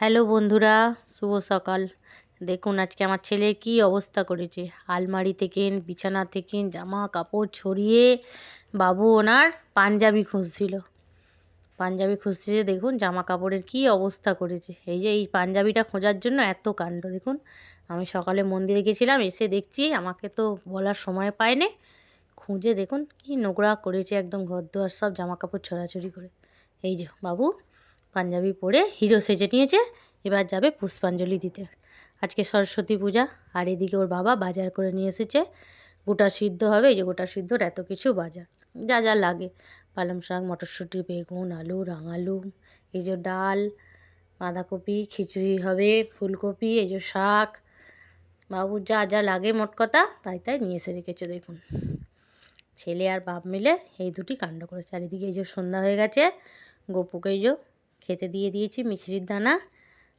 Hello বন্ধুরা, শুভ সকাল। দেখুন আজকে আমার ছেলের কি অবস্থা করেছে। আলমারি থেকে বিছানা থেকে জামা কাপড় ছড়িয়ে বাবু ওনার পাঞ্জাবি খুঁজছিল। দেখুন জামা কাপড়ের কি অবস্থা করেছে। এই যে এই পাঞ্জাবিটা খোঁজার জন্য এত কাণ্ড। দেখুন আমি সকালে মন্দিরে গেছিলাম, এসে দেখছি আমাকে তো বলার সময় পায়নি। খুঁজে দেখুন কি নোংরা করেছে, একদম ঘর দুয়ার সব জামা কাপড় ছড়াছড়ি করে। এই যে বাবু পাঞ্জাবি পরে হিরো সেজে নিয়েছে, এবার যাবে পুষ্পাঞ্জলি দিতে। আজকে সরস্বতী পূজা। আর এদিকে ওর বাবা বাজার করে নিয়ে এসেছে, গোটা সিদ্ধ হবে। এই যে গোটা সিদ্ধর এত কিছু বাজার, যা যা লাগে, পালং শাক, মটরশুঁটি, বেগুন, আলু, রাঙালু, এই যে ডাল, বাঁধাকপি, খিচুড়ি হবে, ফুলকপি, এই যে শাক, বাবুর যা যা লাগে মোট কথা তাই তাই নিয়ে এসে রেখেছে। দেখুন ছেলে আর বাপ মিলে এই দুটি কাণ্ড করেছে। আর এদিকে এই যে সন্ধ্যা হয়ে গেছে, গপুকে এই যে খেতে দিয়ে দিয়েছি মিছরির দানা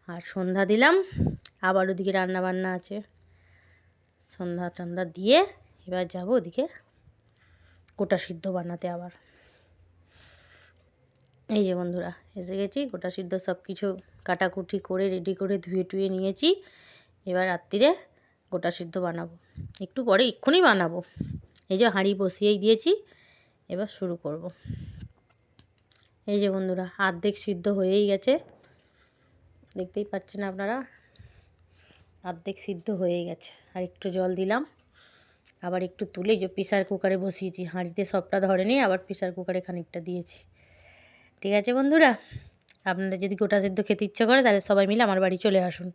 আর সন্ধ্যা দিলাম। আবার ওদিকে রান্না বান্না আছে, সন্ধ্যা টন্ধ্যা দিয়ে এবার যাব ওদিকে গোটা সিদ্ধ বানাতে আবার। এই যে বন্ধুরা এসে গেছি, গোটা সিদ্ধ সব কিছু কাটাকুটি করে রেডি করে ধুয়ে টুয়ে নিয়েছি। এবার রাত্রিরে গোটা সিদ্ধ বানাবো, একটু পরে এক্ষুনি বানাবো। এই যে হাঁড়ি বসিয়েই দিয়েছি, এবার শুরু করব। এই যে বন্ধুরা অর্ধেক সিদ্ধ হয়েই গেছে, দেখতেই পাচ্ছেন আপনারা, অর্ধেক সিদ্ধ হয়ে গেছে। আর একটু জল দিলাম, আবার একটু তুলে যে প্রেসার কুকারে বসিয়েছি। হাঁড়িতে সবটা ধরেনি, আবার প্রেসার কুকারে খানিকটা দিয়েছি। ঠিক আছে বন্ধুরা, আপনারা যদি গোটা সিদ্ধ খেতে ইচ্ছা করে তাহলে সবাই মিলে আমার বাড়ি চলে আসুন।